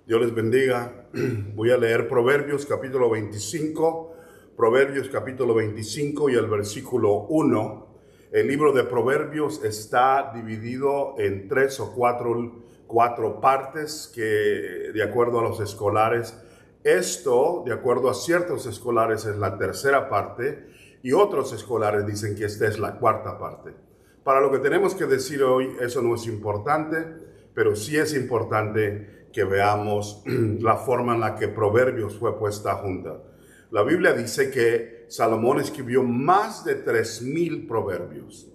Dios les bendiga. Voy a leer Proverbios capítulo 25, Proverbios capítulo 25 y el versículo 1. El libro de Proverbios está dividido en tres o cuatro partes que, de acuerdo a los escolares, esto, de acuerdo a ciertos escolares, es la tercera parte y otros escolares dicen que esta es la cuarta parte. Para lo que tenemos que decir hoy, eso no es importante, pero sí es importante que veamos la forma en la que Proverbios fue puesta junta. La Biblia dice que Salomón escribió más de 3,000 proverbios.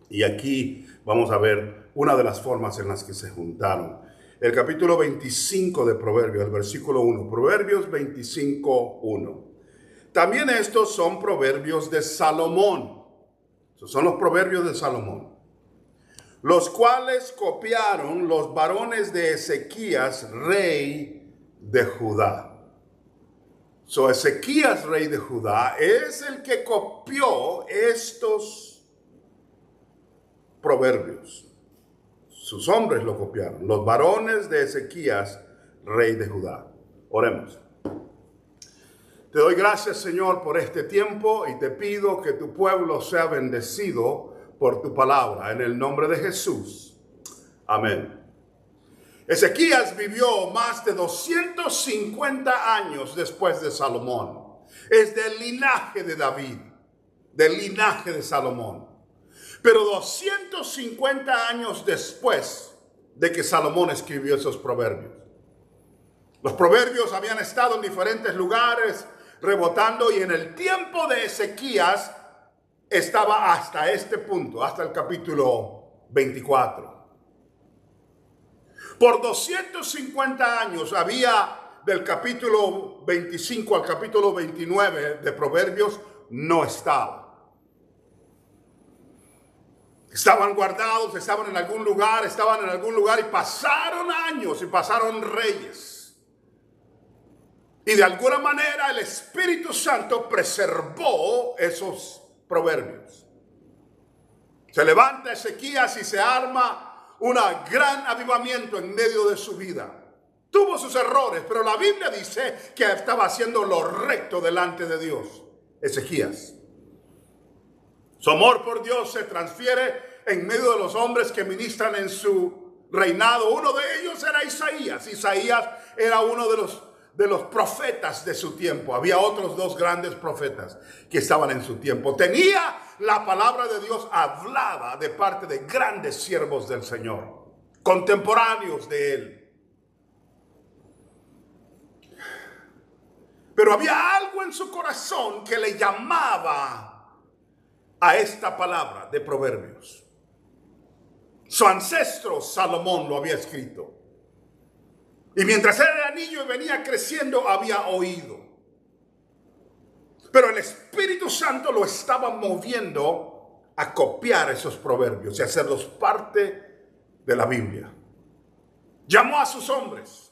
Y aquí vamos a ver una de las formas en las que se juntaron. El capítulo 25 de Proverbios, el versículo 1. Proverbios 25, 1. También estos son proverbios de Salomón. Estos son los proverbios de Salomón, los cuales copiaron los varones de Ezequías, rey de Judá. Ezequías, rey de Judá, es el que copió estos proverbios. Sus hombres lo copiaron, los varones de Ezequías, rey de Judá. Oremos. Te doy gracias, Señor, por este tiempo y te pido que tu pueblo sea bendecido por tu palabra, en el nombre de Jesús. Amén. Ezequías vivió más de 250 años después de Salomón. Es del linaje de David, del linaje de Salomón. Pero 250 años después de que Salomón escribió esos proverbios. Los proverbios habían estado en diferentes lugares rebotando y en el tiempo de Ezequías estaba hasta este punto, hasta el capítulo 24. Por 250 años había del capítulo 25 al capítulo 29 de Proverbios, no estaba. Estaban guardados, estaban en algún lugar y pasaron años y pasaron reyes. Y de alguna manera el Espíritu Santo preservó esos proverbios. Se levanta Ezequías y se arma un gran avivamiento en medio de su vida. Tuvo sus errores, pero la Biblia dice que estaba haciendo lo recto delante de Dios. Ezequías. Su amor por Dios se transfiere en medio de los hombres que ministran en su reinado. Uno de ellos era Isaías. Isaías era uno de los profetas de su tiempo. Había otros dos grandes profetas que estaban en su tiempo. Tenía la palabra de Dios hablada de parte de grandes siervos del Señor, contemporáneos de él. Pero había algo en su corazón que le llamaba a esta palabra de Proverbios. Su ancestro Salomón lo había escrito. Y mientras él era niño y venía creciendo, había oído. Pero el Espíritu Santo lo estaba moviendo a copiar esos proverbios y hacerlos parte de la Biblia. Llamó a sus hombres.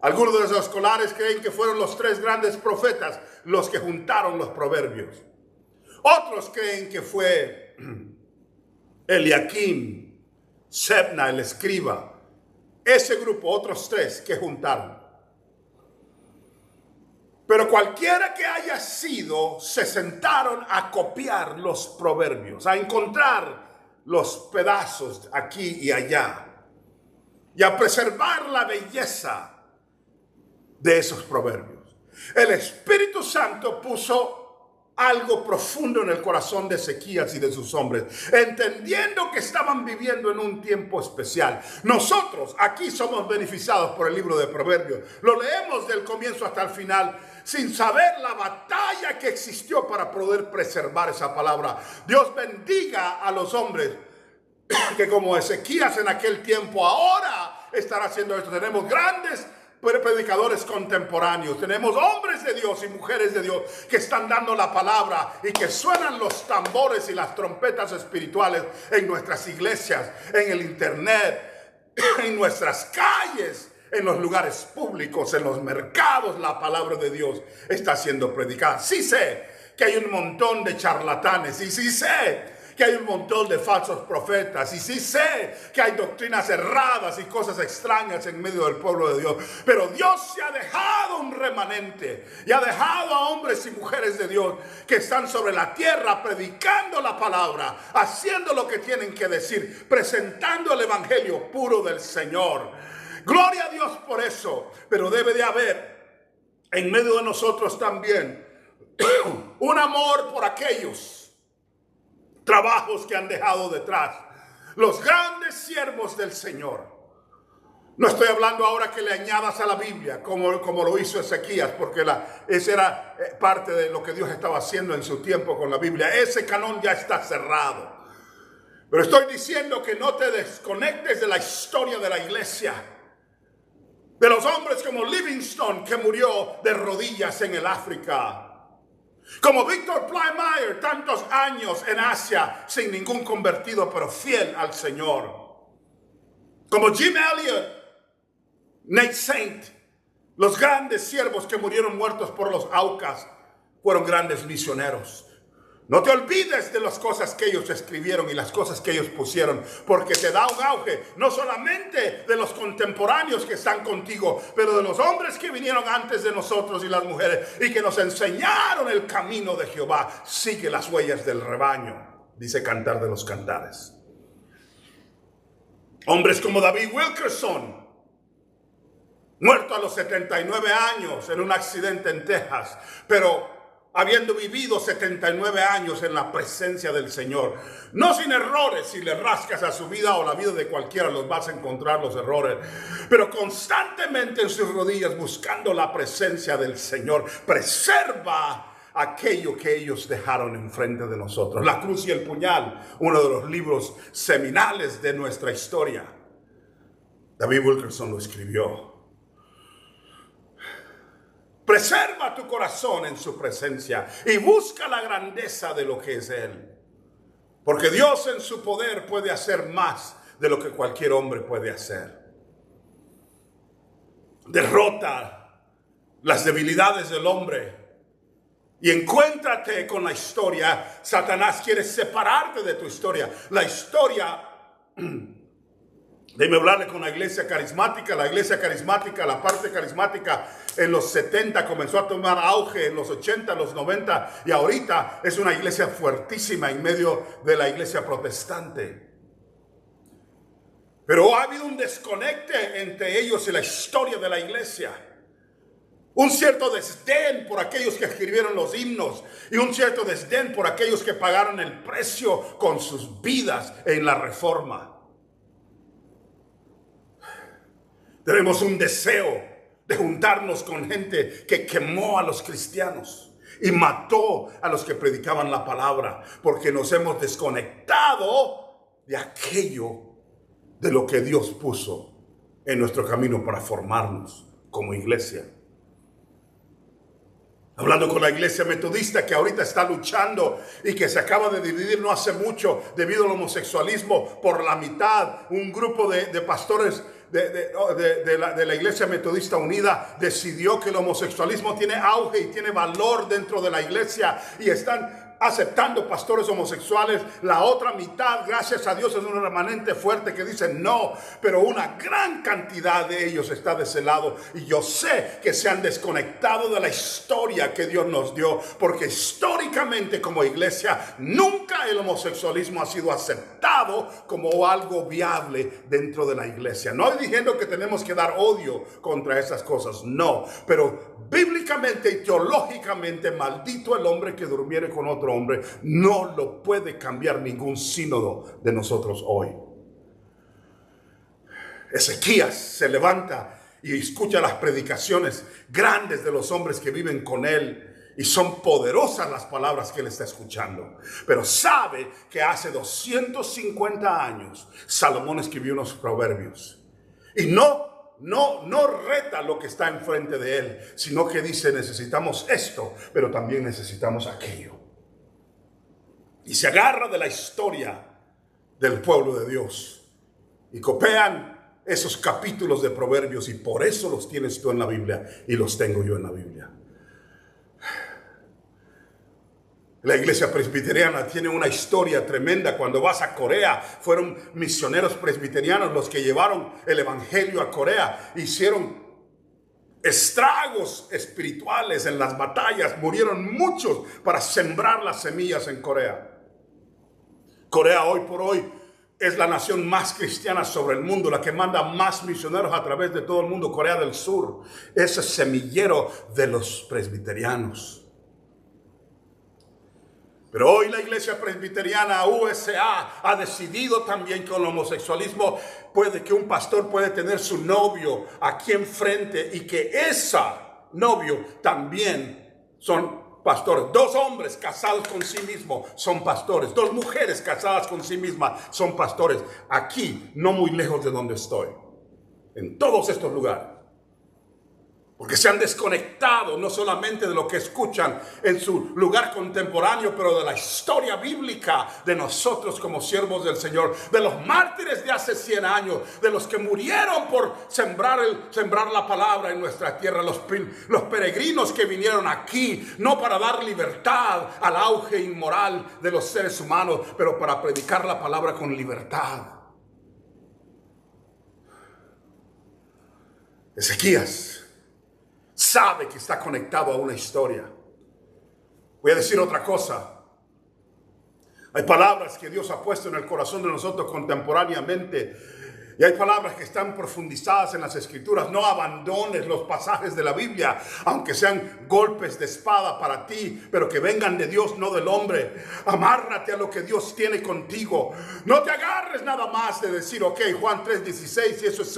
Algunos de los escolares creen que fueron los tres grandes profetas los que juntaron los proverbios. Otros creen que fue Eliakim, Sebna, el escriba. Ese grupo, otros tres que juntaron. Pero cualquiera que haya sido, se sentaron a copiar los proverbios, a encontrar los pedazos aquí y allá, y a preservar la belleza de esos proverbios. El Espíritu Santo puso algo profundo en el corazón de Ezequías y de sus hombres, entendiendo que estaban viviendo en un tiempo especial. Nosotros aquí somos beneficiados por el libro de Proverbios. Lo leemos del comienzo hasta el final, sin saber la batalla que existió para poder preservar esa palabra. Dios bendiga a los hombres que como Ezequías en aquel tiempo ahora están haciendo esto. Tenemos grandes predicadores contemporáneos, tenemos hombres de Dios y mujeres de Dios que están dando la palabra y que suenan los tambores y las trompetas espirituales en nuestras iglesias, en el internet, en nuestras calles, en los lugares públicos, en los mercados. La palabra de Dios está siendo predicada. Sí sé que hay un montón de charlatanes y sí sé que hay un montón de falsos profetas. Y sí sé que hay doctrinas erradas y cosas extrañas en medio del pueblo de Dios. Pero Dios se ha dejado un remanente y ha dejado a hombres y mujeres de Dios que están sobre la tierra predicando la palabra, haciendo lo que tienen que decir, presentando el evangelio puro del Señor. Gloria a Dios por eso. Pero debe de haber en medio de nosotros también un amor por aquellos trabajos que han dejado detrás, los grandes siervos del Señor. No estoy hablando ahora que le añadas a la Biblia como lo hizo Ezequías, porque esa era parte de lo que Dios estaba haciendo en su tiempo con la Biblia. Ese canón ya está cerrado. Pero estoy diciendo que no te desconectes de la historia de la iglesia, de los hombres como Livingstone, que murió de rodillas en el África, como Victor Plymire, tantos años en Asia sin ningún convertido, pero fiel al Señor, como Jim Elliot, Nate Saint, los grandes siervos que murieron muertos por los Aucas, fueron grandes misioneros. No te olvides de las cosas que ellos escribieron y las cosas que ellos pusieron, porque te da un auge, no solamente de los contemporáneos que están contigo, pero de los hombres que vinieron antes de nosotros y las mujeres y que nos enseñaron el camino de Jehová. Sigue las huellas del rebaño, dice Cantar de los Cantares. Hombres como David Wilkerson, muerto a los 79 años en un accidente en Texas, pero habiendo vivido 79 años en la presencia del Señor, no sin errores. Si le rascas a su vida o la vida de cualquiera, los vas a encontrar los errores, pero constantemente en sus rodillas buscando la presencia del Señor. Preserva aquello que ellos dejaron enfrente de nosotros. La cruz y el puñal, uno de los libros seminales de nuestra historia. David Wilkerson lo escribió. Preserva tu corazón en su presencia y busca la grandeza de lo que es Él. Porque Dios en su poder puede hacer más de lo que cualquier hombre puede hacer. Derrota las debilidades del hombre y encuéntrate con la historia. Satanás quiere separarte de tu historia. La historia... Déjeme hablarle con la iglesia carismática. La iglesia carismática, la parte carismática en los 70 comenzó a tomar auge, en los 80, los 90, y ahorita es una iglesia fuertísima en medio de la iglesia protestante. Pero ha habido un desconecte entre ellos y la historia de la iglesia. Un cierto desdén por aquellos que escribieron los himnos y un cierto desdén por aquellos que pagaron el precio con sus vidas en la reforma. Tenemos un deseo de juntarnos con gente que quemó a los cristianos y mató a los que predicaban la palabra, porque nos hemos desconectado de aquello de lo que Dios puso en nuestro camino para formarnos como iglesia. Hablando con la iglesia metodista, que ahorita está luchando y que se acaba de dividir no hace mucho debido al homosexualismo por la mitad. Un grupo de pastores de la iglesia metodista unida decidió que el homosexualismo tiene auge y tiene valor dentro de la iglesia y están aceptando pastores homosexuales. La otra mitad, gracias a Dios, es un remanente fuerte que dice no, pero una gran cantidad de ellos está de ese lado. Y yo sé que se han desconectado de la historia que Dios nos dio, porque históricamente como iglesia nunca el homosexualismo ha sido aceptado como algo viable dentro de la iglesia. No estoy diciendo que tenemos que dar odio contra esas cosas, no, pero bíblicamente y teológicamente, maldito el hombre que durmiere con otro hombre. No lo puede cambiar ningún sínodo de nosotros hoy. Ezequías se levanta y escucha las predicaciones grandes de los hombres que viven con él, y son poderosas las palabras que él está escuchando. Pero sabe que hace 250 años Salomón escribió unos proverbios, y no reta lo que está enfrente de él, sino que dice: necesitamos esto, pero también necesitamos aquello. Y se agarra de la historia del pueblo de Dios y copian esos capítulos de Proverbios, y por eso los tienes tú en la Biblia y los tengo yo en la Biblia. La iglesia presbiteriana tiene una historia tremenda. Cuando vas a Corea, fueron misioneros presbiterianos los que llevaron el evangelio a Corea. Hicieron estragos espirituales en las batallas. Murieron muchos para sembrar las semillas en Corea. Corea hoy por hoy es la nación más cristiana sobre el mundo, la que manda más misioneros a través de todo el mundo. Corea del Sur es el semillero de los presbiterianos. Pero hoy la iglesia presbiteriana USA ha decidido también que el homosexualismo que un pastor puede tener su novio aquí enfrente y que ese novio también son pastores. 2 hombres casados con sí mismos son pastores. 2 mujeres casadas con sí mismas son pastores. Aquí, no muy lejos de donde estoy. En todos estos lugares. Porque se han desconectado no solamente de lo que escuchan en su lugar contemporáneo, pero de la historia bíblica de nosotros como siervos del Señor, de los mártires de hace 100 años, de los que murieron por sembrar la palabra en nuestra tierra, los peregrinos que vinieron aquí, no para dar libertad al auge inmoral de los seres humanos, pero para predicar la palabra con libertad. Ezequías sabe que está conectado a una historia. Voy a decir otra cosa. Hay palabras que Dios ha puesto en el corazón de nosotros contemporáneamente. Y hay palabras que están profundizadas en las Escrituras. No abandones los pasajes de la Biblia, aunque sean golpes de espada para ti, pero que vengan de Dios, no del hombre. Amárrate a lo que Dios tiene contigo. No te agarres nada más de decir, ok, Juan 3:16, y eso es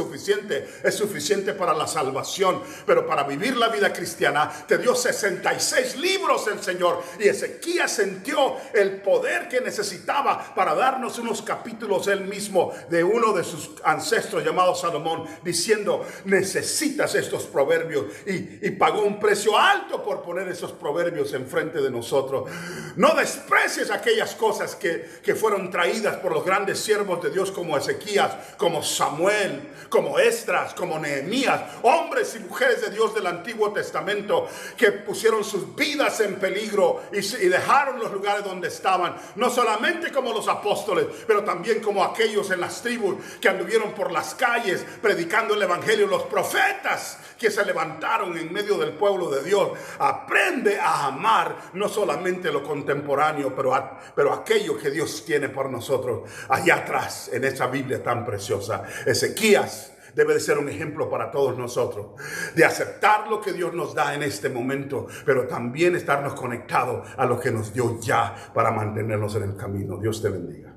suficiente para la salvación. Pero para vivir la vida cristiana, te dio 66 libros el Señor. Y Ezequías sintió el poder que necesitaba para darnos unos capítulos él mismo de uno de sus ancestro llamado Salomón, diciendo, necesitas estos proverbios, y pagó un precio alto por poner esos proverbios enfrente de nosotros. No desprecies aquellas cosas que fueron traídas por los grandes siervos de Dios como Ezequías, como Samuel, como Esdras, como Nehemías, hombres y mujeres de Dios del Antiguo Testamento que pusieron sus vidas en peligro y dejaron los lugares donde estaban, no solamente como los apóstoles, pero también como aquellos en las tribus que anduvieron por las calles predicando el evangelio, los profetas que se levantaron en medio del pueblo de Dios. Aprende a amar no solamente lo contemporáneo, pero aquello que Dios tiene por nosotros allá atrás en esa Biblia tan preciosa. Ezequías debe de ser un ejemplo para todos nosotros, de aceptar lo que Dios nos da en este momento, pero también estarnos conectados a lo que nos dio ya para mantenernos en el camino. Dios te bendiga.